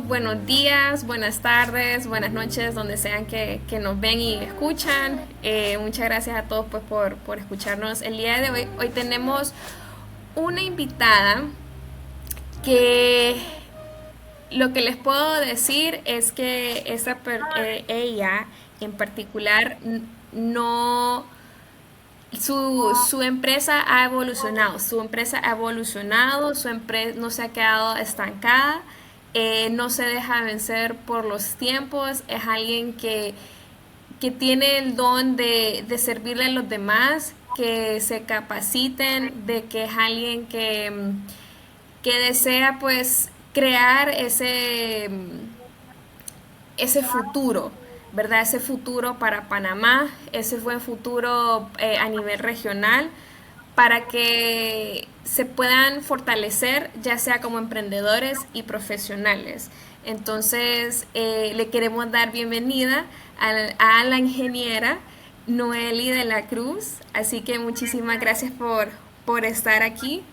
buenos días, buenas tardes, buenas noches, donde sean que nos ven y escuchan. Muchas gracias a todos pues, por escucharnos el día de hoy. Hoy tenemos una invitada que lo que les puedo decir es que ella en particular no su empresa ha evolucionado, su empresa no se ha quedado estancada, no se deja vencer por los tiempos, es alguien que tiene el don de servirle a los demás, que se capaciten, de que es alguien que desea pues crear ese futuro, ¿verdad? Ese futuro para Panamá, ese buen futuro a nivel regional, para que se puedan fortalecer, ya sea como emprendedores y profesionales. Entonces, le queremos dar bienvenida a la ingeniera Noeli de la Cruz, así que muchísimas gracias por estar aquí.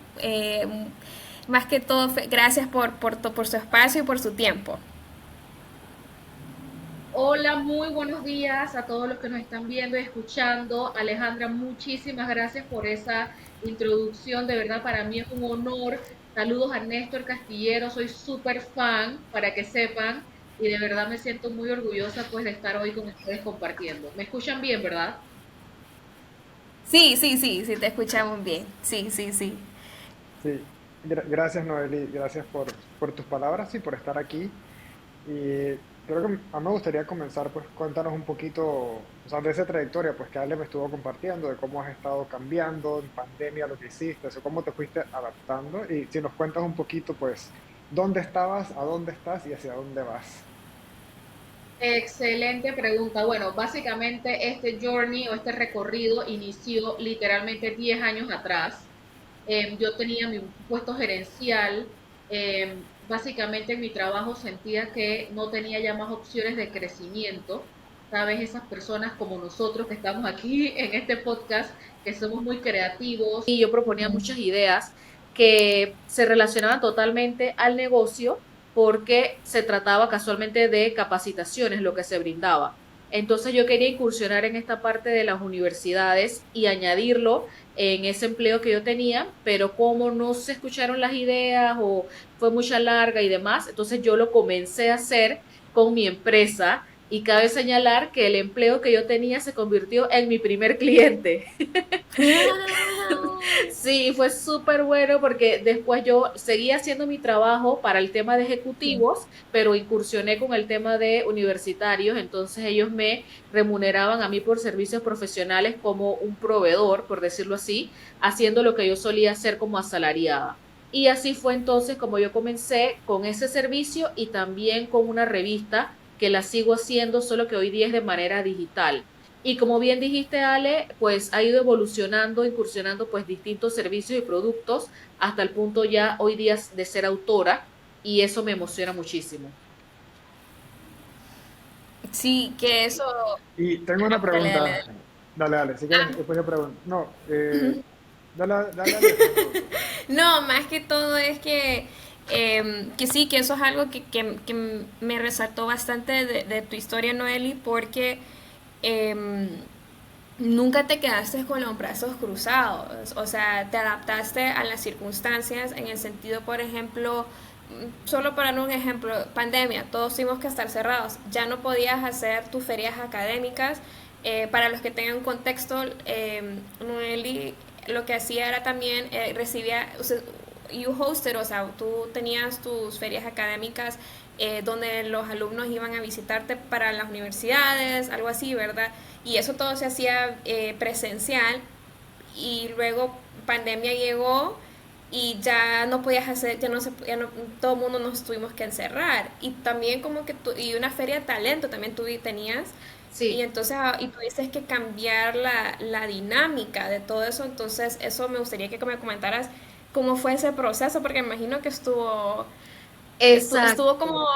Más que todo, gracias por su espacio y por su tiempo. Hola, muy buenos días a todos los que nos están viendo y escuchando. Alejandra, muchísimas gracias por esa introducción. De verdad, para mí es un honor. Saludos a Néstor Castillero, soy súper fan, para que sepan, y de verdad me siento muy orgullosa pues de estar hoy con ustedes compartiendo. ¿Me escuchan bien, verdad? Sí, sí, sí, sí, te escuchamos bien. Sí, sí, sí. Sí, gracias Noeli, gracias por tus palabras y por estar aquí. Y creo que a mí me gustaría comenzar, pues cuéntanos un poquito, o sea, de esa trayectoria, pues que Ale me estuvo compartiendo, de cómo has estado cambiando en pandemia, lo que hiciste, o sea, cómo te fuiste adaptando. Y si nos cuentas un poquito, pues, dónde estabas, a dónde estás y hacia dónde vas. Excelente pregunta. Bueno, básicamente este journey o este recorrido inició literalmente 10 años atrás. Yo tenía mi puesto gerencial. Básicamente en mi trabajo sentía que no tenía ya más opciones de crecimiento. Sabes, esas personas como nosotros que estamos aquí en este podcast, que somos muy creativos. Y yo proponía muchas ideas que se relacionaban totalmente al negocio porque se trataba casualmente de capacitaciones, lo que se brindaba. Entonces yo quería incursionar en esta parte de las universidades y añadirlo en ese empleo que yo tenía, pero como no se escucharon las ideas o fue mucha larga y demás, entonces yo lo comencé a hacer con mi empresa y cabe señalar que el empleo que yo tenía se convirtió en mi primer cliente. Sí, fue súper bueno porque después yo seguía haciendo mi trabajo para el tema de Sí. ejecutivos, pero incursioné con el tema de universitarios, entonces ellos me remuneraban a mí por servicios profesionales como un proveedor, por decirlo así, haciendo lo que yo solía hacer como asalariada. Y así fue entonces como yo comencé con ese servicio y también con una revista que la sigo haciendo, solo que hoy día es de manera digital. Y como bien dijiste, Ale, pues ha ido evolucionando, incursionando pues distintos servicios y productos hasta el punto ya hoy día de ser autora y eso me emociona muchísimo. Sí, que eso. Y tengo una Ajá, dale, dale, pregunta, dale. dale, si quieres, Ah, después yo pregunto. No, dale, después yo pregunto. no, más que todo es que sí, que eso es algo que me resaltó bastante de tu historia, Noeli, porque em, nunca te quedaste con los brazos cruzados, o sea, te adaptaste a las circunstancias en el sentido, por ejemplo, solo para dar un ejemplo, pandemia, todos tuvimos que estar cerrados, ya no podías hacer tus ferias académicas. Para los que tengan contexto, Noeli lo que hacía era también recibía, o sea, you hosted, o sea, tú tenías tus ferias académicas donde los alumnos iban a visitarte para las universidades, algo así, ¿verdad? Y eso todo se hacía presencial y luego pandemia llegó y ya no podías hacer, ya no, todo el mundo nos tuvimos que encerrar. Y también como que y una feria de talento también tú tenías. Y Sí, entonces, y tuviste que cambiar la dinámica de todo eso. Entonces, eso me gustaría que me comentaras cómo fue ese proceso, porque me imagino que estuvo exacto. como...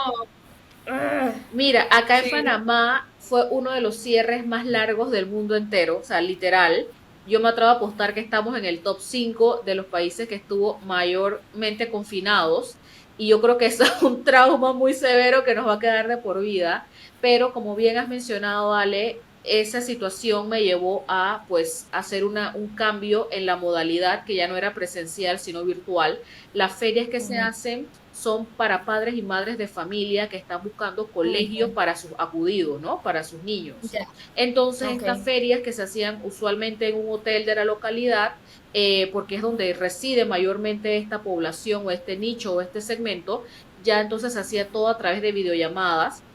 ah, Mira, acá en sí. Panamá fue uno de los cierres más largos del mundo entero, o sea, literal. Yo me atrevo a apostar que estamos en el top 5 de los países que estuvo mayormente confinados. y yo creo que eso es un trauma muy severo que nos va a quedar de por vida, pero como bien has mencionado, Ale, esa situación me llevó a pues hacer un cambio en la modalidad que ya no era presencial sino virtual. Las ferias que se Ujú, hacen son para padres y madres de familia que están buscando colegios ujú. para sus acudidos, ¿no? Para sus niños. Ya, Entonces, ok. estas ferias que se hacían usualmente en un hotel de la localidad, porque es donde reside mayormente esta población o este nicho o este segmento, ya entonces se hacía todo a través de videollamadas,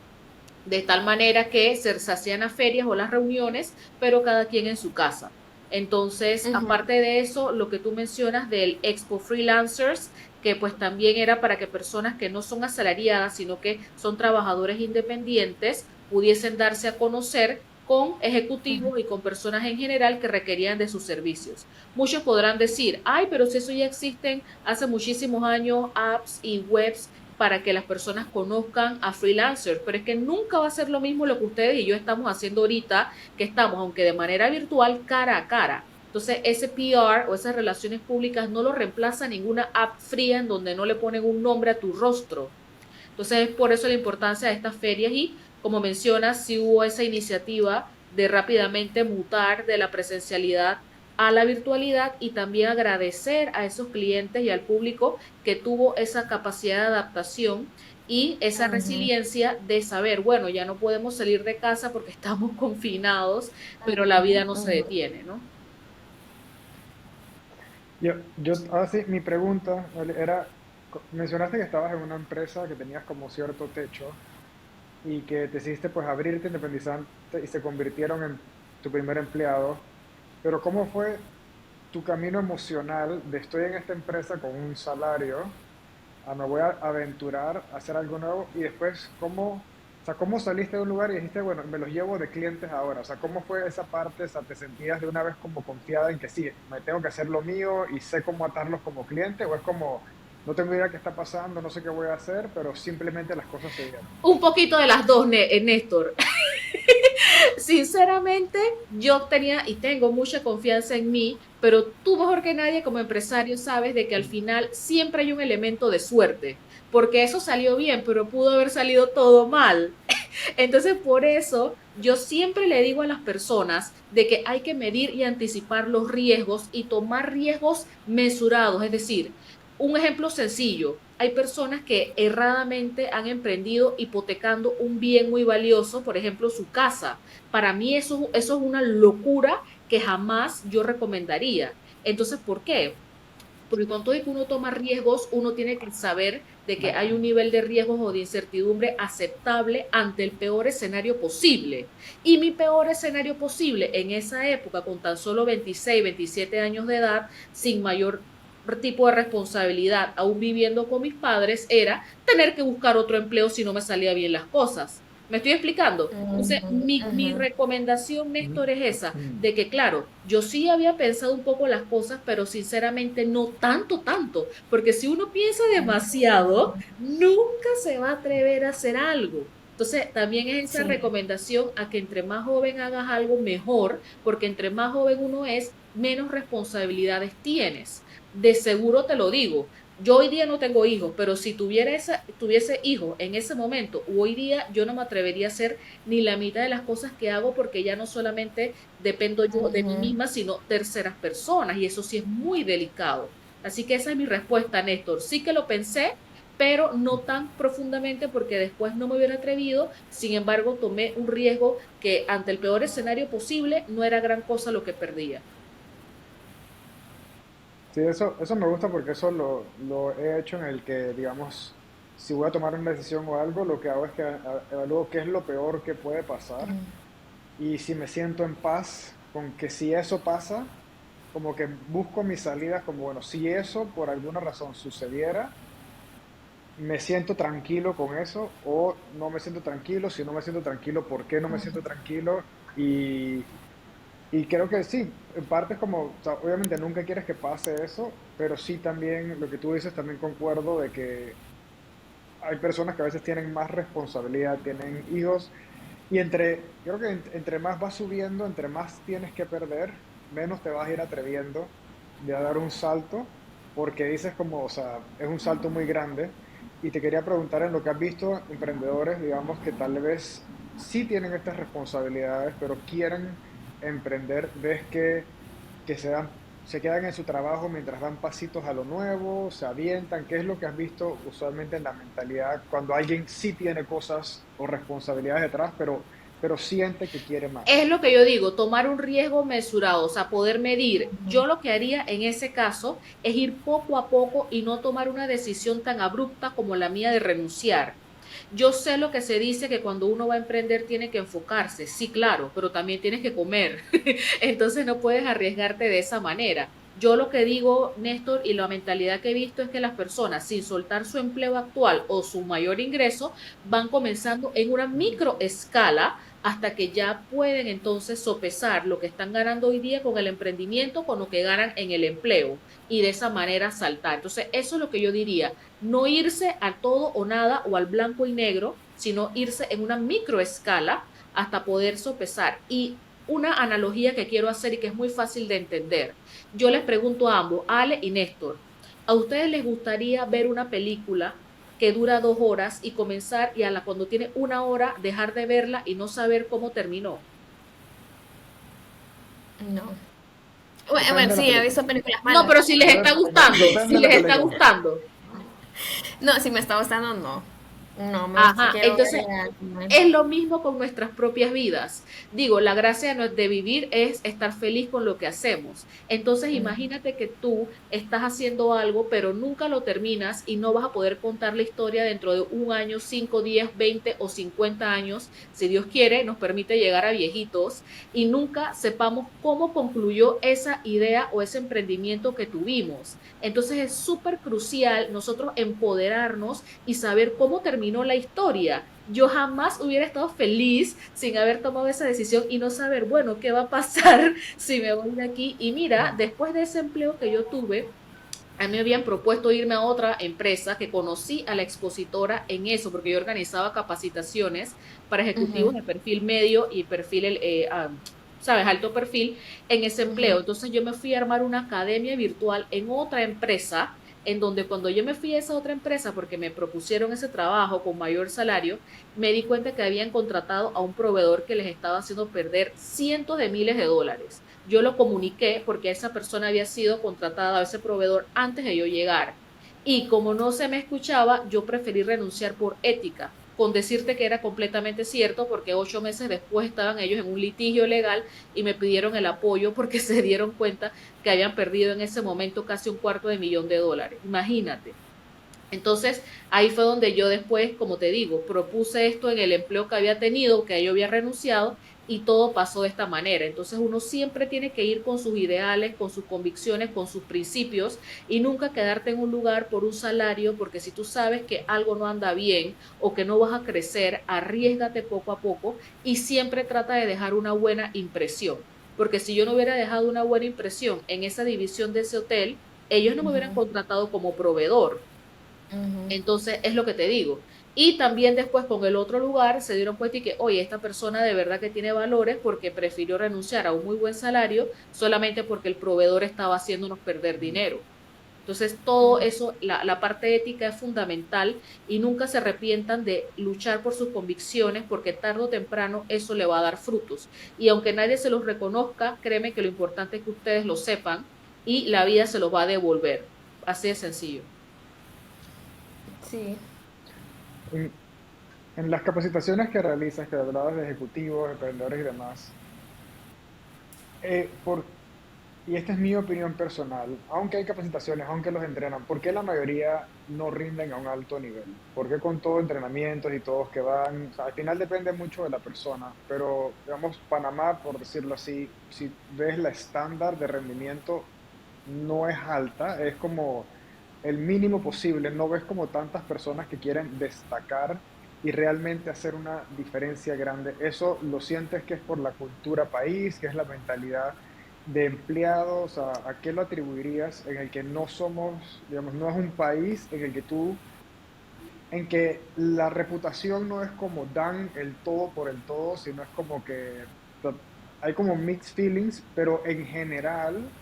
de tal manera que se hacían las ferias o las reuniones, pero cada quien en su casa. Entonces, Ujú, aparte de eso, lo que tú mencionas del Expo Freelancers, que pues también era para que personas que no son asalariadas, sino que son trabajadores independientes, pudiesen darse a conocer con ujú. ejecutivos y con personas en general que requerían de sus servicios. Muchos podrán decir, ay, pero si eso ya existen hace muchísimos años, apps y webs para que las personas conozcan a freelancers, pero es que nunca va a ser lo mismo lo que ustedes y yo estamos haciendo ahorita, que estamos, aunque de manera virtual, cara a cara. Entonces, ese PR o esas relaciones públicas no lo reemplaza ninguna app fría en donde no le ponen un nombre a tu rostro. Entonces, es por eso la importancia de estas ferias y, como mencionas, sí hubo esa iniciativa de rápidamente mutar de la presencialidad a la virtualidad y también agradecer a esos clientes y al público que tuvo esa capacidad de adaptación y esa Ujú, resiliencia de saber, bueno, ya no podemos salir de casa porque estamos confinados, pero la ujú, vida no se ujú. detiene, ¿no? Ahora sí, mi pregunta ¿vale? Era, mencionaste que estabas en una empresa que tenías como cierto techo y que decidiste pues abrirte, independizarte y se convirtieron en tu primer empleado, pero ¿cómo fue tu camino emocional de estoy en esta empresa con un salario, a me voy a aventurar a hacer algo nuevo y después cómo saliste de un lugar y dijiste, bueno, me los llevo de clientes ahora? O sea, ¿cómo fue esa parte? O sea, ¿te sentías de una vez como confiada en que sí, me tengo que hacer lo mío y sé cómo atarlos como cliente? ¿O es como, no tengo idea qué está pasando, no sé qué voy a hacer, pero simplemente las cosas se dieron? Un poquito de las dos, Néstor. Sinceramente, yo tenía y tengo mucha confianza en mí, pero tú mejor que nadie como empresario sabes de que al final siempre hay un elemento de suerte, porque eso salió bien, pero pudo haber salido todo mal. Entonces, por eso yo siempre le digo a las personas de que hay que medir y anticipar los riesgos y tomar riesgos mesurados. Es decir, un ejemplo sencillo, hay personas que erradamente han emprendido hipotecando un bien muy valioso, por ejemplo, su casa. Para mí eso es una locura que jamás yo recomendaría. Entonces, ¿por qué? Porque con todo y que uno toma riesgos, uno tiene que saber de que hay un nivel de riesgos o de incertidumbre aceptable ante el peor escenario posible. Y mi peor escenario posible en esa época, con tan solo 26, 27 años de edad, sin mayor tipo de responsabilidad, aún viviendo con mis padres, era tener que buscar otro empleo si no me salía bien las cosas. ¿Me estoy explicando? Entonces, Ujú, mi ujú. recomendación, Mm, Néstor, es esa, mm. de que claro, yo sí había pensado un poco las cosas, pero sinceramente no tanto, porque si uno piensa demasiado, nunca se va a atrever a hacer algo. Entonces, también es esa Sí. recomendación a que entre más joven hagas algo mejor, porque entre más joven uno es, menos responsabilidades tienes. De seguro te lo digo. Yo hoy día no tengo hijos, pero si tuviese hijos en ese momento o hoy día, yo no me atrevería a hacer ni la mitad de las cosas que hago porque ya no solamente dependo yo de mí Ujú. misma, sino terceras personas y eso sí es muy delicado. Así que esa es mi respuesta, Néstor. Sí que lo pensé, pero no tan profundamente porque después no me hubiera atrevido. Sin embargo, tomé un riesgo que ante el peor escenario posible no era gran cosa lo que perdía. Sí, eso me gusta porque eso lo he hecho en el que, digamos, si voy a tomar una decisión o algo, lo que hago es que evalúo qué es lo peor que puede pasar y si me siento en paz con que si eso pasa, como que busco mis salidas como, bueno, si eso por alguna razón sucediera, me siento tranquilo con eso o no me siento tranquilo, si no me siento tranquilo, ¿por qué no me siento tranquilo? Y creo que sí, en parte es como, o sea, obviamente nunca quieres que pase eso, pero sí también lo que tú dices, también concuerdo de que hay personas que a veces tienen más responsabilidad, tienen hijos, y creo que entre más vas subiendo, entre más tienes que perder, menos te vas a ir atreviendo de a dar un salto, porque dices como, o sea, es un salto muy grande, Y te quería preguntar en lo que has visto, emprendedores, digamos, que tal vez sí tienen estas responsabilidades, pero quieren emprender, ves que se quedan en su trabajo mientras dan pasitos a lo nuevo, se avientan. ¿Qué es lo que has visto usualmente en la mentalidad cuando alguien sí tiene cosas o responsabilidades detrás, pero siente que quiere Es más? lo que yo digo, tomar un riesgo mesurado, o sea, poder medir. Yo lo que haría en ese caso es ir poco a poco y no tomar una decisión tan abrupta como la mía de renunciar. Yo sé lo que se dice que cuando uno va a emprender tiene que enfocarse, sí, claro, pero también tienes que comer. Entonces no puedes arriesgarte de esa manera. Yo lo que digo, Néstor, y la mentalidad que he visto es que las personas, sin soltar su empleo actual o su mayor ingreso, van comenzando en una micro escala hasta que ya pueden entonces sopesar lo que están ganando hoy día con el emprendimiento con lo que ganan en el empleo y de esa manera saltar. Entonces, eso es lo que yo diría, no irse a todo o nada o al blanco y negro, sino irse en una microescala hasta poder sopesar. Y una analogía que quiero hacer y que es muy fácil de entender. Yo les pregunto a ambos, Ale y Néstor, ¿a ustedes les gustaría ver una película que dura 2 horas y comenzar y a la cuando tiene 1 hora dejar de verla y no saber cómo terminó? No. Bueno, Depende de la sí, he película. visto películas No, malas. pero si les está gustando, Depende si de la les está película. gustando. No, si me está gustando, no. No, Ajá, quiero entonces verla mal. es lo mismo con nuestras propias vidas. Digo, la gracia de vivir es estar feliz con lo que hacemos. Entonces, imagínate que tú estás haciendo algo, pero nunca lo terminas y no vas a poder contar la historia dentro de 1 año, 5, 10, 20 o 50 años, si Dios quiere, nos permite llegar a viejitos y nunca sepamos cómo concluyó esa idea o ese emprendimiento que tuvimos. Entonces, es súper crucial nosotros empoderarnos y saber cómo terminó la historia. Yo jamás hubiera estado feliz sin haber tomado esa decisión y no saber, bueno, qué va a pasar si me voy de aquí. Y mira, después de ese empleo que yo tuve, a mí me habían propuesto irme a otra empresa que conocí a la expositora en eso, porque yo organizaba capacitaciones para ejecutivos Ujú, de perfil medio y perfil, sabes, alto perfil en ese ujú. empleo. Entonces yo me fui a armar una academia virtual en otra empresa, en donde cuando yo me fui a esa otra empresa, porque me propusieron ese trabajo con mayor salario, me di cuenta que habían contratado a un proveedor que les estaba haciendo perder cientos de miles de dólares. Yo lo comuniqué porque esa persona había sido contratada a ese proveedor antes de yo llegar. Y como no se me escuchaba, yo preferí renunciar por ética, con decirte que era completamente cierto, porque 8 meses después estaban ellos en un litigio legal y me pidieron el apoyo porque se dieron cuenta que habían perdido en ese momento casi $250,000. Imagínate. Entonces, ahí fue donde yo después, como te digo, propuse esto en el empleo que había tenido, que yo había renunciado, y todo pasó de esta manera. Entonces, uno siempre tiene que ir con sus ideales, con sus convicciones, con sus principios, y nunca quedarte en un lugar por un salario, porque si tú sabes que algo no anda bien o que no vas a crecer, arriesgate poco a poco y siempre trata de dejar una buena impresión. Porque si yo no hubiera dejado una buena impresión en esa división de ese hotel, ellos no me hubieran contratado como proveedor. Entonces, es lo que te digo. Y también después con el otro lugar se dieron cuenta y que, oye, esta persona de verdad que tiene valores porque prefirió renunciar a un muy buen salario solamente porque el proveedor estaba haciéndonos perder dinero. Entonces, todo eso, la parte ética es fundamental y nunca se arrepientan de luchar por sus convicciones porque tarde o temprano eso le va a dar frutos. Y aunque nadie se los reconozca, créeme que lo importante es que ustedes lo sepan y la vida se los va a devolver. Así de sencillo. Sí. En, en las capacitaciones que realizas, que hablabas de ejecutivos, emprendedores y demás, por y esta es mi opinión personal, aunque hay capacitaciones, aunque los entrenan, ¿por qué la mayoría no rinden a un alto nivel? ¿Por qué con todo entrenamientos y todos que van? O sea, al final depende mucho de la persona, pero digamos, Panamá, por decirlo así, si ves la estándar de rendimiento, no es alta, es como el mínimo posible, no ves como tantas personas que quieren destacar y realmente hacer una diferencia grande. Eso lo sientes que es por la cultura país, que es la mentalidad de empleados, ¿a qué lo atribuirías en el que no somos, digamos, no es un país en el que en que la reputación no es como dan el todo por el todo, sino es como que hay como mixed feelings, pero en general,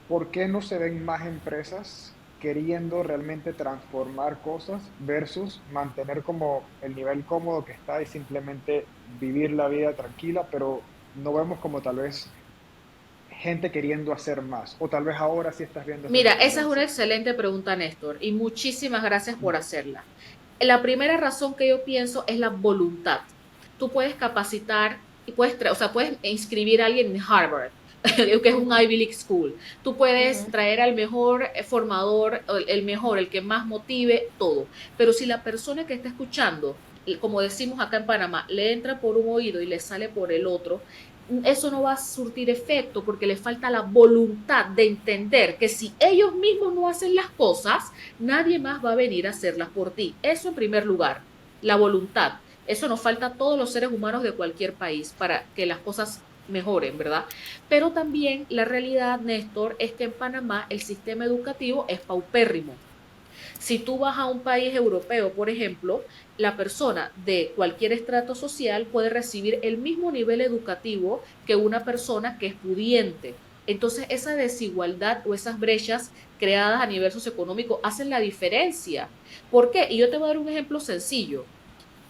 ¿por qué no se ven más empresas? queriendo realmente transformar cosas versus mantener como el nivel cómodo que está y simplemente vivir la vida tranquila, pero no vemos como tal vez gente queriendo hacer más, o tal vez ahora sí estás viendo esa Mira, esa es una tendencia. excelente pregunta, Néstor, y muchísimas gracias por hacerla. La primera razón que yo pienso es la voluntad. Tú puedes capacitar y o sea, puedes inscribir a alguien en Harvard, que es un Ujú, Ivy League School. Tú puedes ujú, traer al mejor formador, el mejor, el que más motive, todo. Pero si la persona que está escuchando, como decimos acá en Panamá, le entra por un oído y le sale por el otro, eso no va a surtir efecto porque le falta la voluntad de entender que si ellos mismos no hacen las cosas, nadie más va a venir a hacerlas por ti. Eso en primer lugar, la voluntad. Eso nos falta a todos los seres humanos de cualquier país para que las cosas mejoren, ¿verdad? Pero también la realidad, Néstor, es que en Panamá el sistema educativo es paupérrimo. Si tú vas a un país europeo, por ejemplo, la persona de cualquier estrato social puede recibir el mismo nivel educativo que una persona que es pudiente. Entonces, esa desigualdad o esas brechas creadas a nivel socioeconómico hacen la diferencia. ¿Por qué? Y yo te voy a dar un ejemplo sencillo.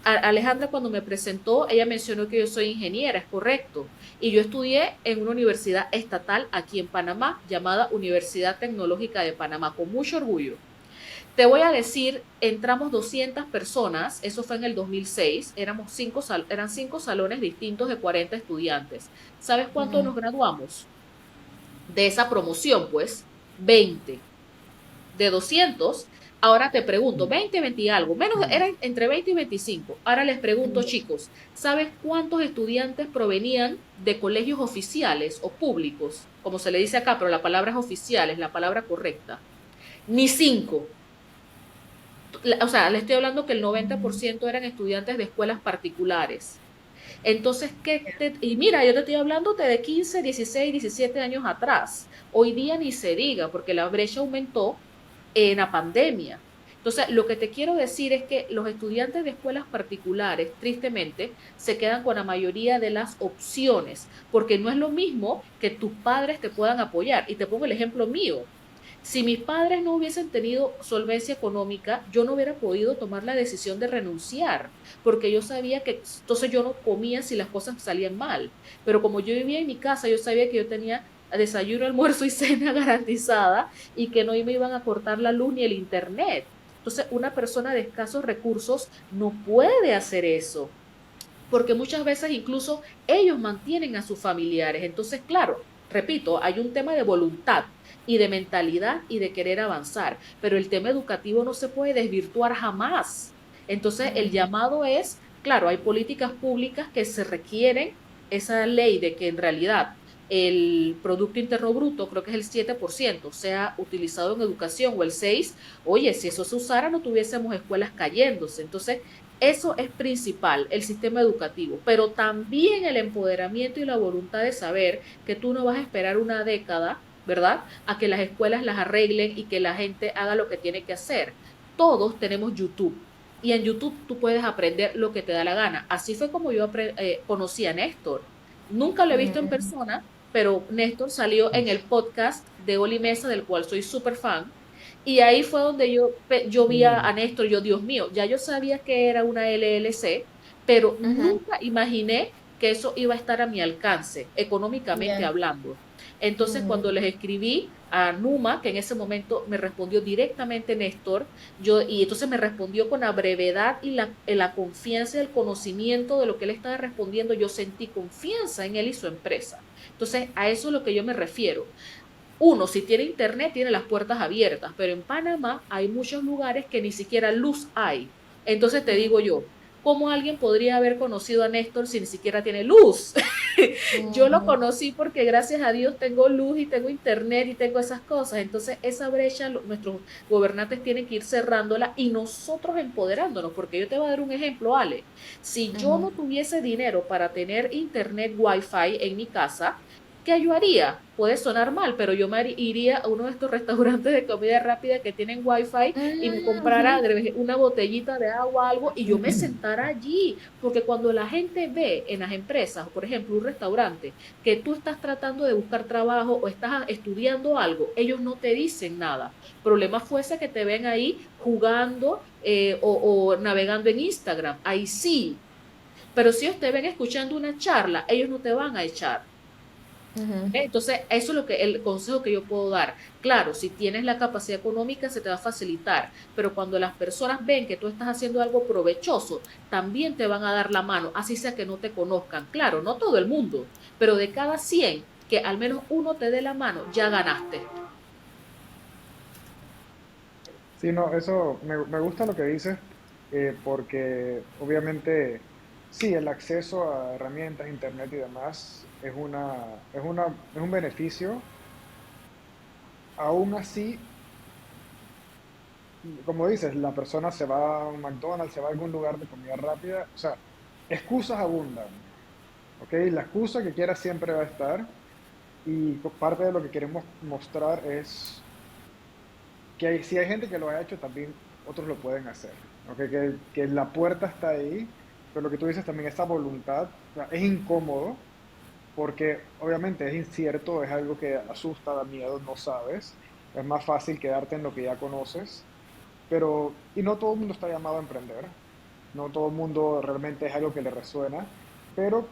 Alejandra cuando me presentó, ella mencionó que yo soy ingeniera, es correcto. Y yo estudié en una universidad estatal aquí en Panamá, llamada Universidad Tecnológica de Panamá, con mucho orgullo. Te voy a decir, entramos 200 personas, eso fue en el 2006, eran 5 salones distintos de 40 estudiantes. ¿Sabes cuánto ujú. nos graduamos? De esa promoción, pues, 20. De 200, ahora te pregunto, 20, 20 y algo, menos, eran entre 20 y 25. Ahora les pregunto, chicos, ¿sabes cuántos estudiantes provenían de colegios oficiales o públicos? Como se le dice acá, pero la palabra es oficial, es la palabra correcta. Ni 5. O sea, le estoy hablando que el 90% eran estudiantes de escuelas particulares. Entonces, y mira, yo te estoy hablando de 15, 16, 17 años atrás. Hoy día ni se diga, porque la brecha aumentó en la pandemia. Entonces, lo que te quiero decir es que los estudiantes de escuelas particulares, tristemente, se quedan con la mayoría de las opciones, porque no es lo mismo que tus padres te puedan apoyar. Y te pongo el ejemplo mío. Si mis padres no hubiesen tenido solvencia económica, yo no hubiera podido tomar la decisión de renunciar, porque yo sabía que entonces yo no comía si las cosas salían mal. Pero como yo vivía en mi casa, yo sabía que yo tenía desayuno, almuerzo y cena garantizada y que no me iban a cortar la luz ni el internet. Entonces, una persona de escasos recursos no puede hacer eso, porque muchas veces incluso ellos mantienen a sus familiares. Entonces, claro, repito, hay un tema de voluntad y de mentalidad y de querer avanzar, pero el tema educativo no se puede desvirtuar jamás. Entonces, el llamado es, claro, hay políticas públicas que se requieren, esa ley de que en realidad el Producto Interno Bruto, creo que es el 7%, sea utilizado en educación o el 6%, oye, si eso se usara no tuviésemos escuelas cayéndose. Entonces, eso es principal, el sistema educativo, pero también el empoderamiento y la voluntad de saber que tú no vas a esperar una década, ¿verdad? A que las escuelas las arreglen y que la gente haga lo que tiene que hacer. Todos tenemos YouTube y en YouTube tú puedes aprender lo que te da la gana. Así fue como yo conocí a Néstor. Nunca lo he visto en persona, pero Néstor salió en el podcast de Oli Mesa, del cual soy súper fan, y ahí fue donde yo vi a Néstor, yo, Dios mío, ya yo sabía que era una LLC, pero Ujú, nunca imaginé que eso iba a estar a mi alcance, económicamente ya. hablando. Entonces, Ujú, cuando les escribí a Numa, que en ese momento me respondió directamente Néstor, y entonces me respondió con la brevedad y la confianza y el conocimiento de lo que él estaba respondiendo, yo sentí confianza en él y su empresa. Entonces, a eso es lo que yo me refiero. Uno, si tiene internet, tiene las puertas abiertas, pero en Panamá hay muchos lugares que ni siquiera luz hay. Entonces te digo yo, ¿cómo alguien podría haber conocido a Néstor si ni siquiera tiene luz? Yo lo ujú, conocí porque gracias a Dios tengo luz y tengo internet y tengo esas cosas. Entonces esa brecha nuestros gobernantes tienen que ir cerrándola y nosotros empoderándonos, porque yo te voy a dar un ejemplo, Ale. Si yo ujú, no tuviese dinero para tener internet wifi en mi casa, ¿Qué yo haría? Puede sonar mal, pero yo me iría a uno de estos restaurantes de comida rápida que tienen wifi y me Mm, ujú. comprara una botellita de agua, algo, y yo me sentara allí, porque cuando la gente ve en las empresas, por ejemplo, un restaurante, que tú estás tratando de buscar trabajo o estás estudiando algo, ellos no te dicen nada. Problema fuese que te ven ahí jugando o navegando en Instagram, ahí sí. Pero si ellos te ven escuchando una charla, ellos no te van a echar. Ujú. Entonces, eso es lo que el consejo que yo puedo dar. Claro, si tienes la capacidad económica, se te va a facilitar, pero cuando las personas ven que tú estás haciendo algo provechoso, también te van a dar la mano, así sea que no te conozcan. Claro, no todo el mundo, pero de cada 100 que al menos uno te dé la mano, ya ganaste. Sí, no, eso me gusta lo que dices, porque obviamente sí, el acceso a herramientas, internet y demás es un beneficio. Aún así, como dices, la persona se va a un McDonald's, se va a algún lugar de comida rápida, o sea, excusas abundan, ¿ok? La excusa que quiera siempre va a estar, y parte de lo que queremos mostrar es que si hay gente que lo ha hecho, también otros lo pueden hacer. ¿Ok? Que la puerta está ahí, pero lo que tú dices también, esa voluntad, o sea, es incómodo porque obviamente es incierto, es algo que asusta, da miedo, no sabes. Es más fácil quedarte en lo que ya conoces, pero, y no todo el mundo está llamado a emprender, no todo el mundo realmente es algo que le resuena, pero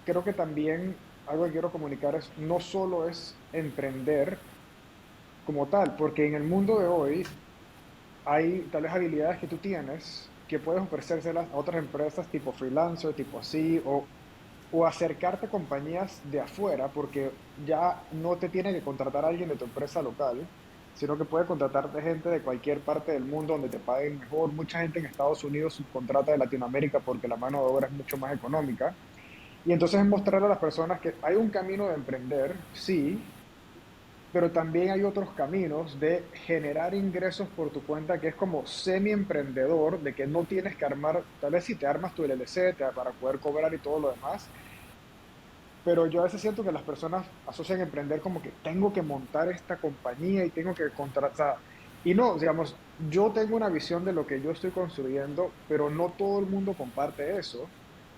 creo que también algo que quiero comunicar es, no solo es emprender como tal, porque en el mundo de hoy hay tal vez habilidades que tú tienes que puedes ofrecérselas a otras empresas tipo freelancer, tipo así, o acercarte a compañías de afuera, porque ya no te tiene que contratar a alguien de tu empresa local, sino que puede contratarte gente de cualquier parte del mundo donde te paguen mejor. Mucha gente en Estados Unidos subcontrata de Latinoamérica porque la mano de obra es mucho más económica. Y entonces es mostrarle a las personas que hay un camino de emprender, sí, pero también hay otros caminos de generar ingresos por tu cuenta que es como semi-emprendedor, de que no tienes que armar, tal vez si te armas tu LLC para poder cobrar y todo lo demás, pero yo a veces siento que las personas asocian emprender como que tengo que montar esta compañía y tengo que contratar, y no, digamos, yo tengo una visión de lo que yo estoy construyendo, pero no todo el mundo comparte eso.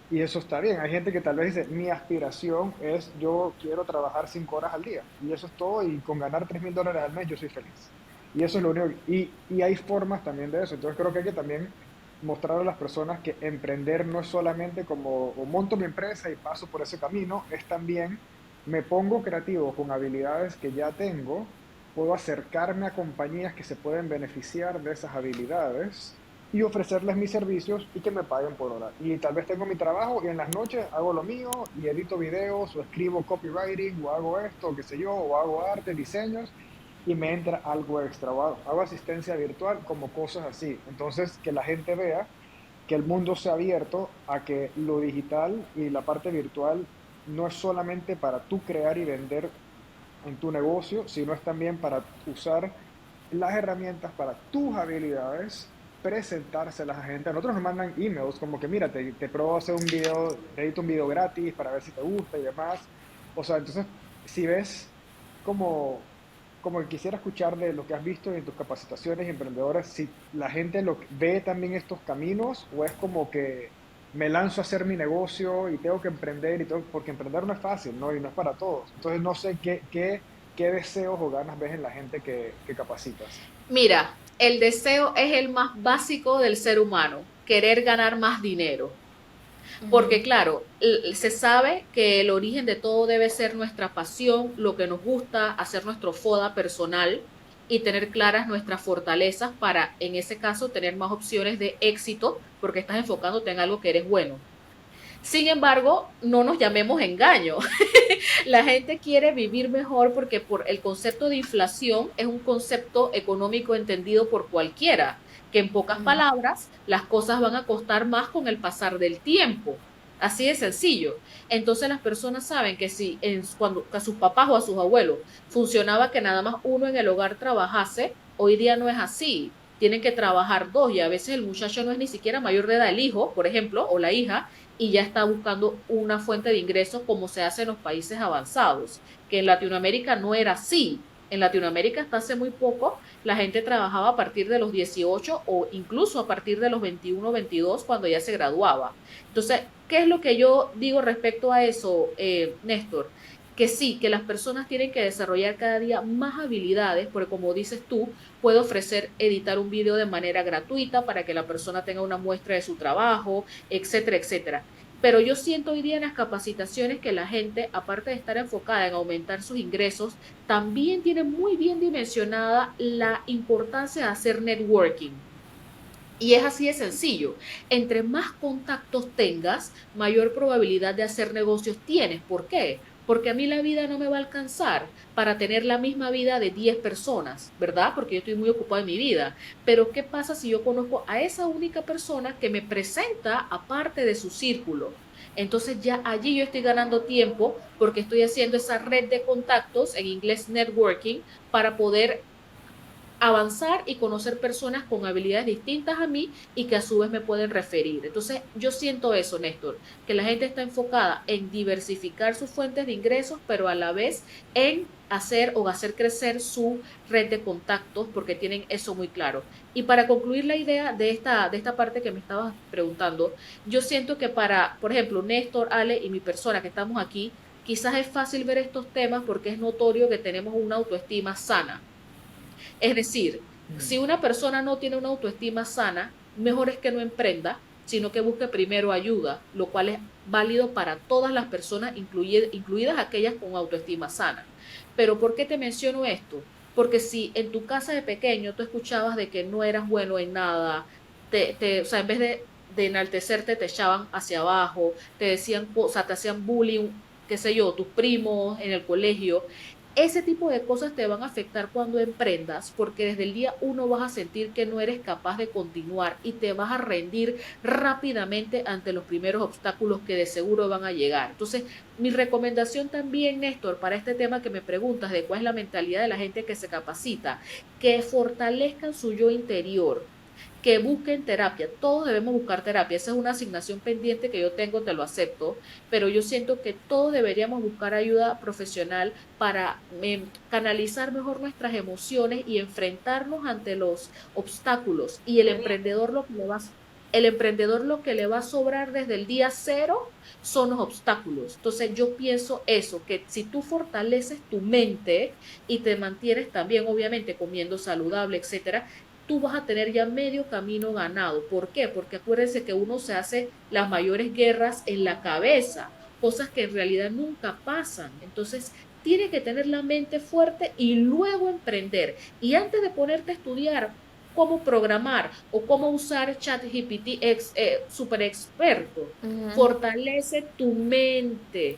Y eso está bien. Hay gente que tal vez dice, mi aspiración es yo quiero trabajar 5 horas al día. Y eso es todo. Y con ganar $3,000 al mes yo soy feliz. Y eso es lo único. Y hay formas también de eso. Entonces creo que hay que también mostrar a las personas que emprender no es solamente como o monto mi empresa y paso por ese camino, es también me pongo creativo con habilidades que ya tengo, puedo acercarme a compañías que se pueden beneficiar de esas habilidades y ofrecerles mis servicios y que me paguen por hora. Y tal vez tengo mi trabajo y en las noches hago lo mío y edito videos o escribo copywriting o hago esto, o qué sé yo, o hago arte, diseños y me entra algo extra. O hago asistencia virtual como cosas así. Entonces, que la gente vea que el mundo se ha abierto a que lo digital y la parte virtual no es solamente para tú crear y vender en tu negocio, sino es también para usar las herramientas para tus habilidades, presentárselas a gente. A nosotros nos mandan emails como que, mira, te pruebo hacer un video, te edito un video gratis para ver si te gusta y demás. O sea, entonces, si ves como, como quisiera escuchar de lo que has visto en tus capacitaciones y emprendedores, si la gente ve también estos caminos o es como que me lanzo a hacer mi negocio y tengo que emprender y todo, porque emprender no es fácil, ¿no? Y no es para todos. Entonces no sé qué deseos o ganas ves en la gente que capacitas. Mira, el deseo es el más básico del ser humano, querer ganar más dinero. Porque Ujú. claro, se sabe que el origen de todo debe ser nuestra pasión, lo que nos gusta, hacer nuestro FODA personal y tener claras nuestras fortalezas para, en ese caso, tener más opciones de éxito porque estás enfocándote en algo que eres bueno. Sin embargo, no nos llamemos engaño. La gente quiere vivir mejor porque por el concepto de inflación es un concepto económico entendido por cualquiera, que en pocas Ujú. palabras las cosas van a costar más con el pasar del tiempo. Así de sencillo. Entonces las personas saben que si cuando a sus papás o a sus abuelos funcionaba que nada más uno en el hogar trabajase, hoy día no es así. tienen que trabajar dos y a veces el muchacho no es ni siquiera mayor de edad, el hijo, por ejemplo, o la hija, y ya está buscando una fuente de ingresos como se hace en los países avanzados, que en Latinoamérica no era así. En Latinoamérica hasta hace muy poco la gente trabajaba a partir de los 18 o incluso a partir de los 21, 22 cuando ya se graduaba. Entonces, ¿qué es lo que yo digo respecto a eso, Néstor? Que sí, que las personas tienen que desarrollar cada día más habilidades, porque como dices tú, puedo ofrecer editar un video de manera gratuita para que la persona tenga una muestra de su trabajo, etcétera, etcétera. Pero yo siento hoy día en las capacitaciones que la gente, aparte de estar enfocada en aumentar sus ingresos, también tiene muy bien dimensionada la importancia de hacer networking. Y es así de sencillo. Entre más contactos tengas, mayor probabilidad de hacer negocios tienes. ¿Por qué? Porque a mí la vida no me va a alcanzar para tener la misma vida de 10 personas, ¿verdad? Porque yo estoy muy ocupada en mi vida. Pero ¿qué pasa si yo conozco a esa única persona que me presenta aparte de su círculo? Entonces ya allí yo estoy ganando tiempo porque estoy haciendo esa red de contactos, en inglés networking, para poder avanzar y conocer personas con habilidades distintas a mí y que a su vez me pueden referir. Entonces, yo siento eso, Néstor, que la gente está enfocada en diversificar sus fuentes de ingresos, pero a la vez en hacer o hacer crecer su red de contactos porque tienen eso muy claro. Y para concluir la idea de esta parte que me estabas preguntando, yo siento que para, por ejemplo, Néstor, Ale y mi persona que estamos aquí, quizás es fácil ver estos temas porque es notorio que tenemos una autoestima sana. Es decir, si una persona no tiene una autoestima sana, mejor es que no emprenda, sino que busque primero ayuda, lo cual es válido para todas las personas, incluidas aquellas con autoestima sana. Pero ¿por qué te menciono esto? Porque si en tu casa de pequeño tú escuchabas de que no eras bueno en nada, o sea, en vez de enaltecerte te echaban hacia abajo, te decían, o sea, te hacían bullying, qué sé yo, tus primos en el colegio, ese tipo de cosas te van a afectar cuando emprendas, porque desde el día uno vas a sentir que no eres capaz de continuar y te vas a rendir rápidamente ante los primeros obstáculos que de seguro van a llegar. Entonces, mi recomendación también, Néstor, para este tema que me preguntas de cuál es la mentalidad de la gente que se capacita, que fortalezcan su yo interior, que busquen terapia. Todos debemos buscar terapia. Esa es una asignación pendiente que yo tengo, te lo acepto, pero yo siento que todos deberíamos buscar ayuda profesional para canalizar mejor nuestras emociones y enfrentarnos ante los obstáculos. Y el emprendedor lo que le va a sobrar desde el día cero son los obstáculos. Entonces yo pienso eso, que si tú fortaleces tu mente y te mantienes también, obviamente, comiendo saludable, etcétera, tú vas a tener ya medio camino ganado. ¿Por qué? Porque acuérdense que uno se hace las mayores guerras en la cabeza, cosas que en realidad nunca pasan. Entonces, tienes que tener la mente fuerte y luego emprender. Y antes de ponerte a estudiar cómo programar o cómo usar ChatGPT super experto, Ujú. fortalece tu mente,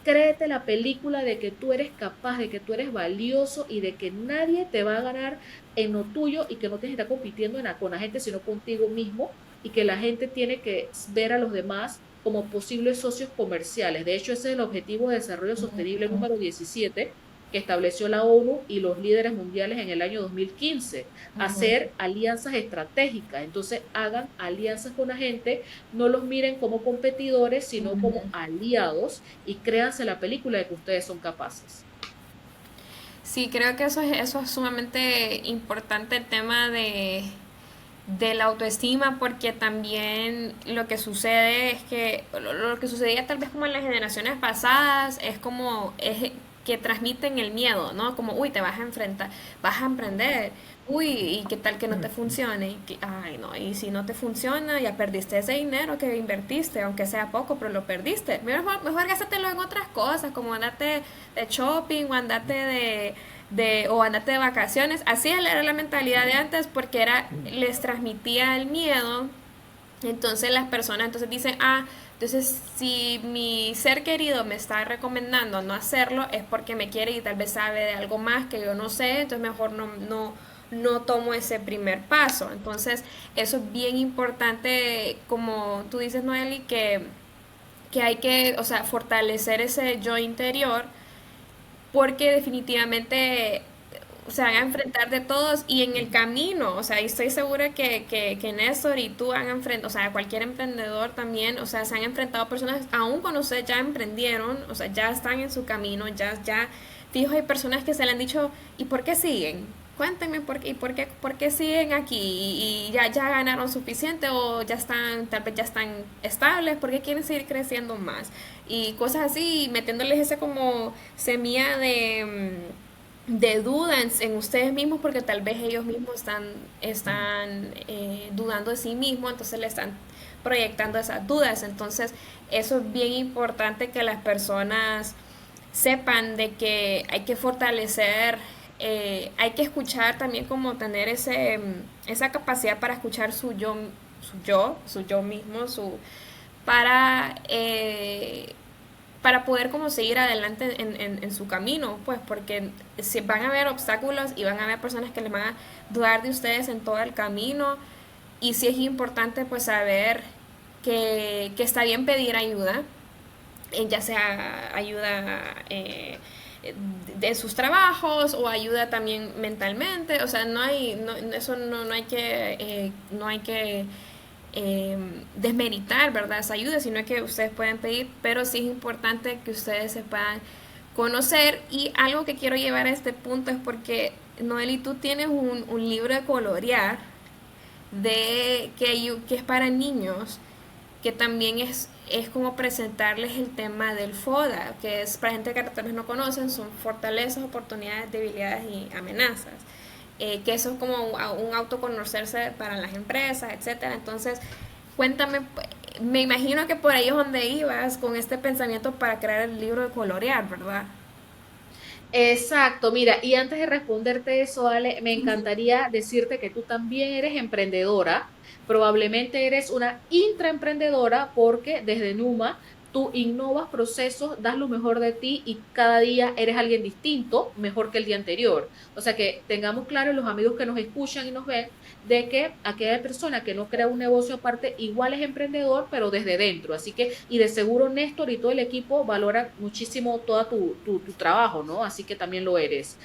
créete la película de que tú eres capaz, de que tú eres valioso y de que nadie te va a ganar en lo tuyo y que no tienes que estar compitiendo con la gente, sino contigo mismo y que la gente tiene que ver a los demás como posibles socios comerciales. De hecho, ese es el Objetivo de Desarrollo Sostenible número 17 que estableció la ONU y los líderes mundiales en el año 2015, Ujú. hacer alianzas estratégicas. Entonces, hagan alianzas con la gente, no los miren como competidores, sino como Ujú. aliados y créanse la película de que ustedes son capaces. Sí, creo que eso es sumamente importante el tema de la autoestima porque también lo que sucede es que lo que sucedía tal vez como en las generaciones pasadas es como es que transmiten el miedo, ¿no? Como, uy, te vas a enfrentar, vas a emprender, uy, y qué tal que no te funcione, ay, no, y si no te funciona, ya perdiste ese dinero que invertiste, aunque sea poco, pero lo perdiste. Mejor gástatelo en otras cosas, como andarte de shopping o andarte o andarte de vacaciones. Así era la mentalidad de antes porque les transmitía el miedo. Entonces las personas entonces dicen, entonces si mi ser querido me está recomendando no hacerlo es porque me quiere y tal vez sabe de algo más que yo no sé, entonces mejor no tomo ese primer paso. Entonces eso es bien importante, como tú dices, Noeli, que hay que, o sea, fortalecer ese yo interior porque definitivamente se van a enfrentar de todos y en el camino, o sea, y estoy segura que Néstor y tú han enfrentado, o sea, cualquier emprendedor también, o sea, se han enfrentado a personas, aun cuando ustedes ya emprendieron, o sea, ya están en su camino, ya, fijo, hay personas que se le han dicho, ¿y por qué siguen? Cuéntenme por qué siguen aquí y ya ganaron suficiente o ya están, tal vez ya están estables, ¿por qué quieren seguir creciendo más? Y cosas así, y metiéndoles ese como semilla de duda en ustedes mismos porque tal vez ellos mismos están dudando de sí mismos, entonces le están proyectando esas dudas. Entonces, eso es bien importante que las personas sepan de que hay que fortalecer, hay que escuchar también como tener esa capacidad para escuchar su yo mismo, para, eh, para poder como seguir adelante en su camino, pues porque si van a haber obstáculos y van a haber personas que les van a dudar de ustedes en todo el camino y sí es importante pues saber que está bien pedir ayuda, ya sea ayuda de sus trabajos o ayuda también mentalmente, o sea, no hay que desmeritar, ¿verdad? Esa ayuda, sino que ustedes pueden pedir, pero sí es importante que ustedes se puedan conocer. Y algo que quiero llevar a este punto es porque, Noeli, tú tienes un libro de colorear que es para niños, que también es como presentarles el tema del FODA, que es para gente que tal vez no conocen, son fortalezas, oportunidades, debilidades y amenazas. Que eso es como un autoconocerse para las empresas, etcétera. Entonces, cuéntame, me imagino que por ahí es donde ibas con este pensamiento para crear el libro de colorear, ¿verdad? Exacto, mira, y antes de responderte eso, Ale, me encantaría decirte que tú también eres emprendedora, probablemente eres una intraemprendedora porque desde Numa tú innovas procesos, das lo mejor de ti y cada día eres alguien distinto, mejor que el día anterior. O sea que tengamos claro los amigos que nos escuchan y nos ven de que aquella persona que no crea un negocio aparte igual es emprendedor, pero desde dentro. Así que, y de seguro Néstor y todo el equipo valoran muchísimo todo tu trabajo, ¿no? Así que también lo eres.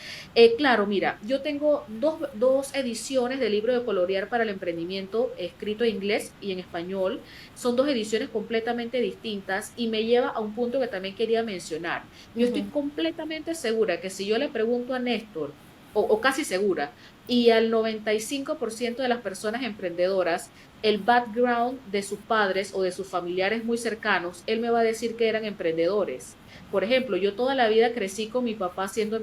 Claro, mira, yo tengo dos ediciones del libro de colorear para el emprendimiento, escrito en inglés y en español. Son dos ediciones completamente distintas y me lleva a un punto que también quería mencionar. Yo estoy Ujú, completamente segura que si yo le pregunto a Néstor, o casi segura, y al 95% de las personas emprendedoras, el background de sus padres o de sus familiares muy cercanos, él me va a decir que eran emprendedores. Por ejemplo, yo toda la vida crecí con mi papá siendo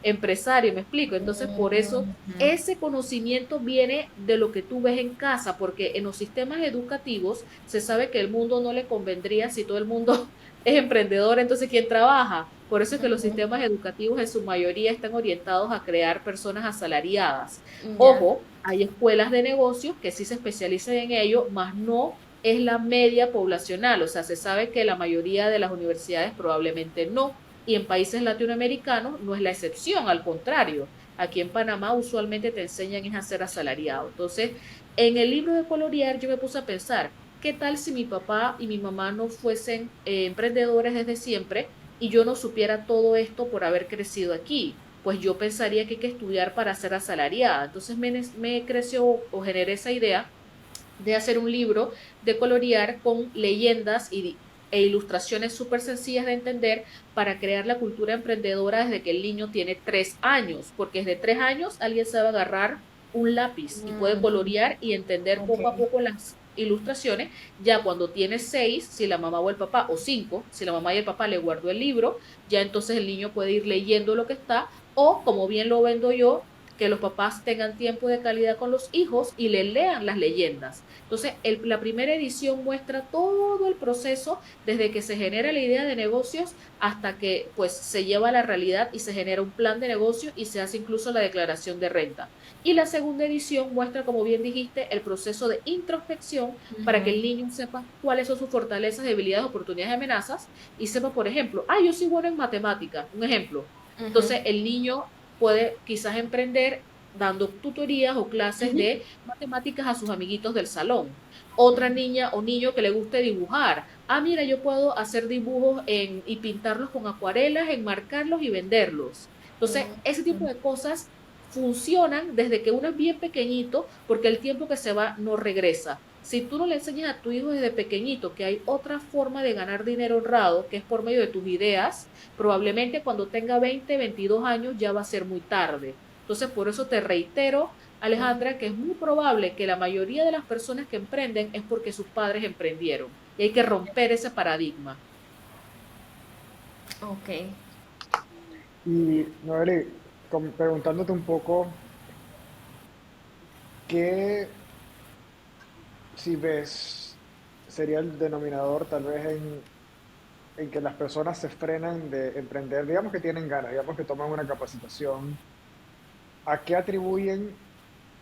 empresario, me explico. Entonces, por eso ese conocimiento viene de lo que tú ves en casa, porque en los sistemas educativos se sabe que el mundo no le convendría si todo el mundo es emprendedor, entonces ¿quién trabaja? Por eso es que los ujú, sistemas educativos en su mayoría están orientados a crear personas asalariadas. ya. Ojo, hay escuelas de negocios que sí se especializan en ello, más no es la media poblacional. O sea, se sabe que la mayoría de las universidades probablemente no. Y en países latinoamericanos no es la excepción, al contrario. Aquí en Panamá usualmente te enseñan es a ser asalariado. Entonces, en el libro de colorear yo me puse a pensar, ¿qué tal si mi papá y mi mamá no fuesen emprendedores desde siempre y yo no supiera todo esto por haber crecido aquí? Pues yo pensaría que hay que estudiar para ser asalariada. Entonces me creció o generé esa idea de hacer un libro de colorear con leyendas e ilustraciones súper sencillas de entender para crear la cultura emprendedora desde que el niño tiene 3 años, porque desde 3 años alguien sabe agarrar un lápiz y puede Ujú, colorear y entender ok. poco a poco las ilustraciones. Ya cuando tiene 6, si la mamá o el papá, o 5, si la mamá y el papá le guardó el libro, ya entonces el niño puede ir leyendo lo que está, o como bien lo vendo yo, que los papás tengan tiempo de calidad con los hijos y le lean las leyendas. Entonces, la primera edición muestra todo el proceso desde que se genera la idea de negocios hasta que pues se lleva a la realidad y se genera un plan de negocio y se hace incluso la declaración de renta. Y la segunda edición muestra, como bien dijiste, el proceso de introspección para que Ujú, el niño sepa cuáles son sus fortalezas, debilidades, oportunidades y amenazas y sepa, por ejemplo, yo soy bueno en matemática, un ejemplo. ujú, Entonces, el niño puede quizás emprender dando tutorías o clases ujú, de matemáticas a sus amiguitos del salón. Otra ujú, niña o niño que le guste dibujar. Mira, yo puedo hacer dibujos y pintarlos con acuarelas, enmarcarlos y venderlos. Entonces, ese tipo ujú, de cosas funcionan desde que uno es bien pequeñito, porque el tiempo que se va no regresa. Si tú no le enseñas a tu hijo desde pequeñito que hay otra forma de ganar dinero honrado, que es por medio de tus ideas, probablemente cuando tenga 20, 22 años ya va a ser muy tarde. Entonces, por eso te reitero, Alejandra, que es muy probable que la mayoría de las personas que emprenden es porque sus padres emprendieron. Y hay que romper ese paradigma. Ok. Y Noeli, preguntándote un poco, ¿qué si ves sería el denominador tal vez en que las personas se frenan de emprender, digamos que tienen ganas, digamos que toman una capacitación, ¿a qué atribuyen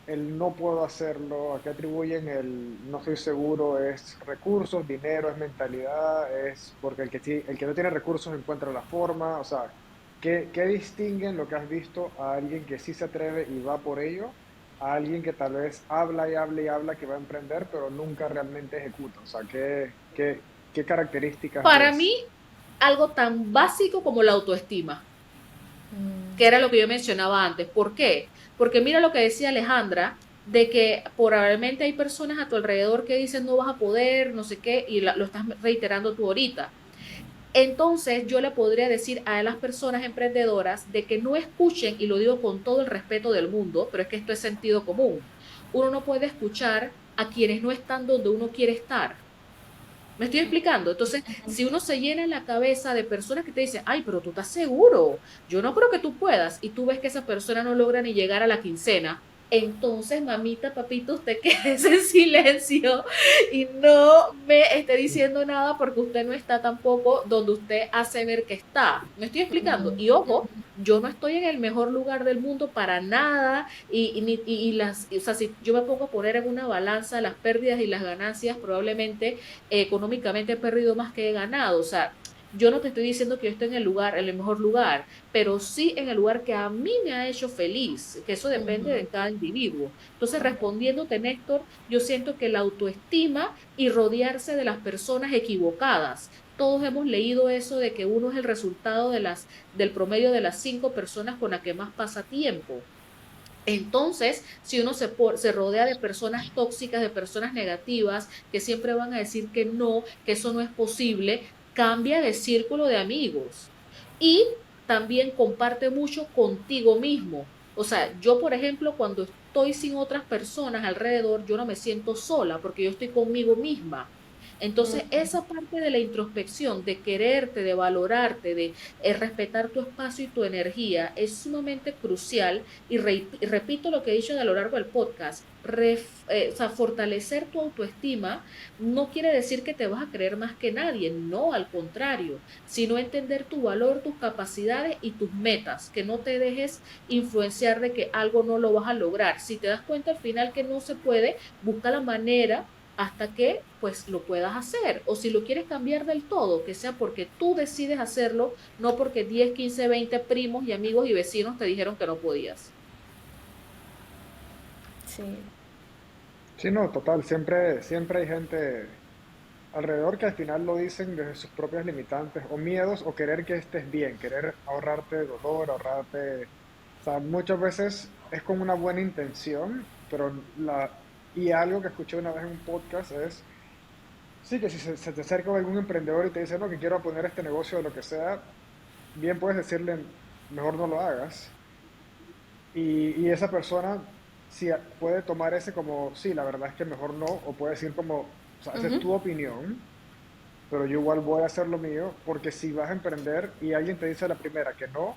el no puedo hacerlo? ¿A qué atribuyen el no estoy seguro? ¿Es recursos, dinero, es mentalidad? ¿Es porque el que no tiene recursos encuentra la forma? O sea, ¿qué distinguen lo que has visto a alguien que sí se atreve y va por ello, a alguien que tal vez habla y habla y habla que va a emprender, pero nunca realmente ejecuta? O sea, ¿qué características Para mí, ves? algo tan básico como la autoestima, que era lo que yo mencionaba antes. ¿Por qué? Porque mira lo que decía Alejandra, de que probablemente hay personas a tu alrededor que dicen no vas a poder, no sé qué, y lo estás reiterando tú ahorita. Entonces yo le podría decir a las personas emprendedoras de que no escuchen, y lo digo con todo el respeto del mundo, pero es que esto es sentido común. Uno no puede escuchar a quienes no están donde uno quiere estar. ¿Me estoy explicando? Entonces, si uno se llena la cabeza de personas que te dicen, ay, pero tú estás seguro, yo no creo que tú puedas, y tú ves que esa persona no logra ni llegar a la quincena, entonces, mamita, papito, usted quédese en silencio y no me esté diciendo nada porque usted no está tampoco donde usted hace ver que está. ¿Me estoy explicando? Y ojo, yo no estoy en el mejor lugar del mundo para nada o sea, si yo me pongo a poner en una balanza las pérdidas y las ganancias, probablemente económicamente he perdido más que he ganado. O sea, yo no te estoy diciendo que yo esté en el lugar, en el mejor lugar, pero sí en el lugar que a mí me ha hecho feliz, que eso depende de cada individuo. Entonces, respondiéndote, Néstor, yo siento que la autoestima y rodearse de las personas equivocadas. Todos hemos leído eso de que uno es el resultado del promedio de las 5 personas con las que más pasa tiempo. Entonces, si uno se rodea de personas tóxicas, de personas negativas, que siempre van a decir que no, que eso no es posible, cambia de círculo de amigos. Y también comparte mucho contigo mismo. O sea, yo, por ejemplo, cuando estoy sin otras personas alrededor, yo no me siento sola porque yo estoy conmigo misma. Entonces, esa parte de la introspección, de quererte, de valorarte, de respetar tu espacio y tu energía, es sumamente crucial y repito lo que he dicho a lo largo del podcast, o sea, fortalecer tu autoestima no quiere decir que te vas a creer más que nadie, no, al contrario, sino entender tu valor, tus capacidades y tus metas, que no te dejes influenciar de que algo no lo vas a lograr. Si te das cuenta al final que no se puede, busca la manera hasta que pues lo puedas hacer. O si lo quieres cambiar del todo, que sea porque tú decides hacerlo, no porque 10, 15, 20 primos y amigos y vecinos te dijeron que no podías. Sí. Sí, no, total, siempre hay gente alrededor que al final lo dicen desde sus propias limitantes o miedos o querer que estés bien, querer ahorrarte dolor, ahorrarte... O sea, muchas veces es con una buena intención, pero y algo que escuché una vez en un podcast es, sí, que si se te acerca algún emprendedor y te dice, no, que quiero poner este negocio o lo que sea, bien puedes decirle, mejor no lo hagas. Y esa persona sí puede tomar ese como, sí, la verdad es que mejor no, o puede decir como, o sea, esa es tu opinión, pero yo igual voy a hacer lo mío, porque si vas a emprender y alguien te dice a la primera que no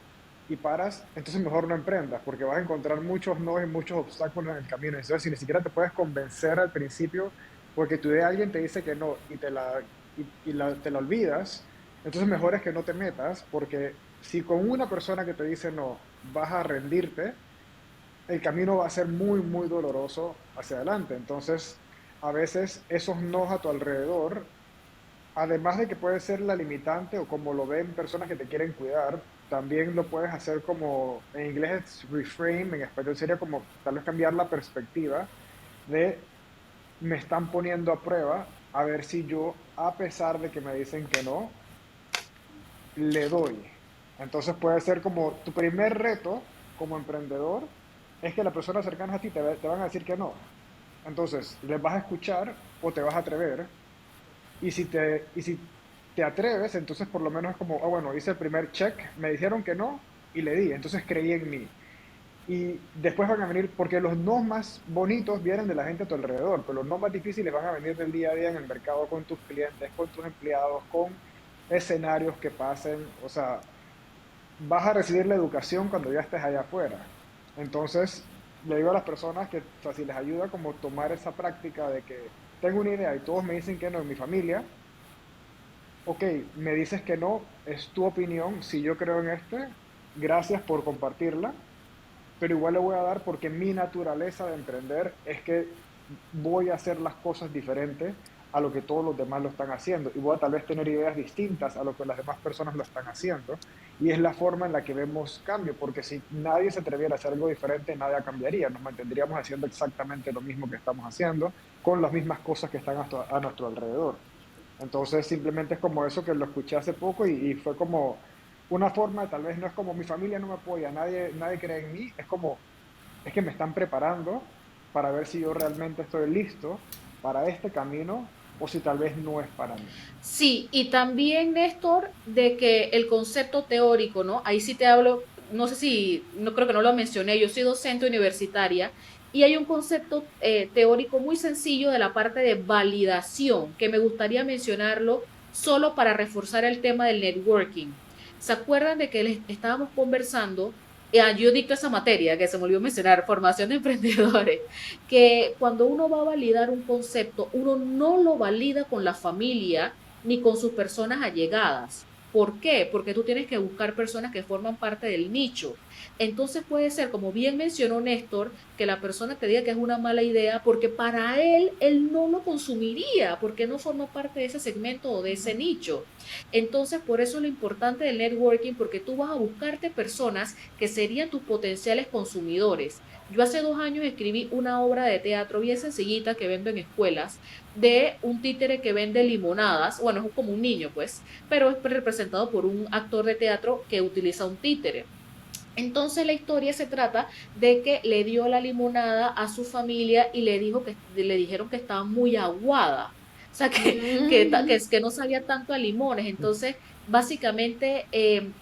y paras, entonces mejor no emprendas, porque vas a encontrar muchos no y muchos obstáculos en el camino. Entonces, si ni siquiera te puedes convencer al principio, porque tu idea alguien te dice que no y te la olvidas, entonces mejor es que no te metas, porque si con una persona que te dice no vas a rendirte, el camino va a ser muy, muy doloroso hacia adelante. Entonces, a veces esos nos a tu alrededor, además de que puede ser la limitante o como lo ven personas que te quieren cuidar, también lo puedes hacer como, en inglés es reframe, en español sería como tal vez cambiar la perspectiva de me están poniendo a prueba a ver si yo, a pesar de que me dicen que no, le doy. Entonces puede ser como tu primer reto como emprendedor, es que las personas cercanas a ti te van a decir que no. Entonces, les vas a escuchar o te vas a atrever. Y si te atreves, entonces por lo menos es como, ah, bueno, hice el primer check, me dijeron que no y le di, entonces creí en mí. Y después van a venir, porque los no más bonitos vienen de la gente a tu alrededor, pero los no más difíciles van a venir del día a día en el mercado con tus clientes, con tus empleados, con escenarios que pasen. O sea, vas a recibir la educación cuando ya estés allá afuera. Entonces, le digo a las personas que, o sea, si les ayuda como tomar esa práctica de que tengo una idea y todos me dicen que no en mi familia, ok, me dices que no, es tu opinión, si yo creo en gracias por compartirla, pero igual le voy a dar porque mi naturaleza de emprender es que voy a hacer las cosas diferentes a lo que todos los demás lo están haciendo y voy a tal vez tener ideas distintas a lo que las demás personas lo están haciendo y es la forma en la que vemos cambio, porque si nadie se atreviera a hacer algo diferente, nada cambiaría, nos mantendríamos haciendo exactamente lo mismo que estamos haciendo con las mismas cosas que están a nuestro alrededor. Entonces simplemente es como eso que lo escuché hace poco y fue como una forma, tal vez no es como mi familia no me apoya, nadie cree en mí, es como, es que me están preparando para ver si yo realmente estoy listo para este camino o si tal vez no es para mí. Sí, y también, Néstor, de que el concepto teórico, ¿no? Ahí sí te hablo, no sé si, no creo que no lo mencioné, yo soy docente universitaria y hay un concepto teórico muy sencillo de la parte de validación que me gustaría mencionarlo solo para reforzar el tema del networking. ¿Se acuerdan de que les estábamos conversando? Yo dicto esa materia que se me olvidó mencionar, formación de emprendedores, que cuando uno va a validar un concepto, uno no lo valida con la familia ni con sus personas allegadas. ¿Por qué? Porque tú tienes que buscar personas que forman parte del nicho. Entonces puede ser, como bien mencionó Néstor, que la persona te diga que es una mala idea porque para él no lo consumiría, porque no forma parte de ese segmento o de ese nicho. Entonces, por eso es lo importante del networking, porque tú vas a buscarte personas que serían tus potenciales consumidores. Yo hace 2 años escribí una obra de teatro bien sencillita que vendo en escuelas de un títere que vende limonadas, bueno, es como un niño pues, pero es representado por un actor de teatro que utiliza un títere. Entonces la historia se trata de que le dio la limonada a su familia y le dijeron que estaba muy aguada. O sea, que no sabía tanto a limones. Entonces, básicamente,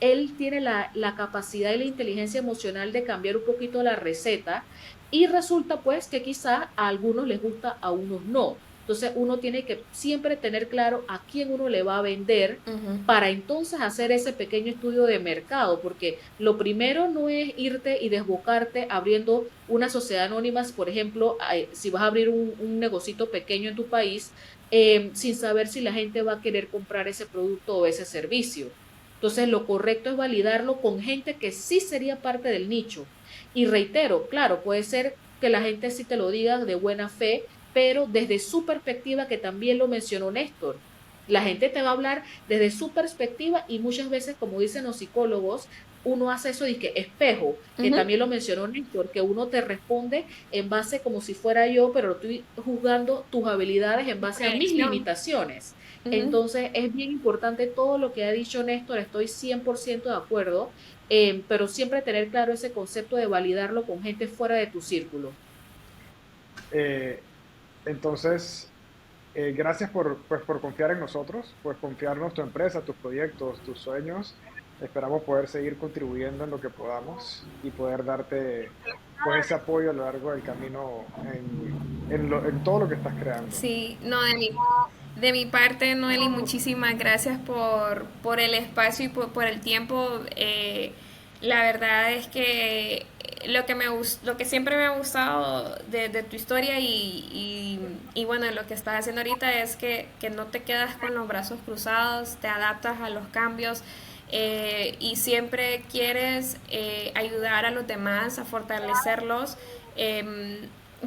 él tiene la capacidad y la inteligencia emocional de cambiar un poquito la receta y resulta pues que quizá a algunos les gusta, a unos no. Entonces, uno tiene que siempre tener claro a quién uno le va a vender Ujú. para entonces hacer ese pequeño estudio de mercado, porque lo primero no es irte y desbocarte abriendo una sociedad anónima, por ejemplo, si vas a abrir un negocito pequeño en tu país, sin saber si la gente va a querer comprar ese producto o ese servicio. Entonces, lo correcto es validarlo con gente que sí sería parte del nicho. Y reitero, claro, puede ser que la gente sí te lo diga de buena fe, pero desde su perspectiva, que también lo mencionó Néstor. La gente te va a hablar desde su perspectiva y muchas veces, como dicen los psicólogos, uno hace eso de que espejo, que Ujú. también lo mencionó Néstor, que uno te responde en base como si fuera yo, pero estoy juzgando tus habilidades en base a mis Proyección. limitaciones. Ujú. Entonces es bien importante todo lo que ha dicho Néstor, estoy 100% de acuerdo, pero siempre tener claro ese concepto de validarlo con gente fuera de tu círculo. Eh, entonces, gracias por confiar en nosotros, por confiarnos en tu empresa, tus proyectos, tus sueños. Esperamos poder seguir contribuyendo en lo que podamos y poder darte pues ese apoyo a lo largo del camino en todo lo que estás creando. Sí, no, de mi parte, Noeli, muchísimas gracias por el espacio y por el tiempo. La verdad es que lo que siempre me ha gustado de tu historia y bueno, lo que estás haciendo ahorita es que no te quedas con los brazos cruzados, te adaptas a los cambios y siempre quieres ayudar a los demás, a fortalecerlos.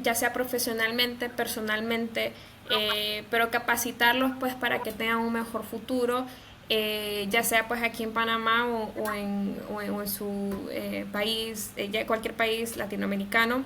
Ya sea profesionalmente, personalmente, pero capacitarlos pues para que tengan un mejor futuro, ya sea pues aquí en Panamá o en su país, cualquier país latinoamericano.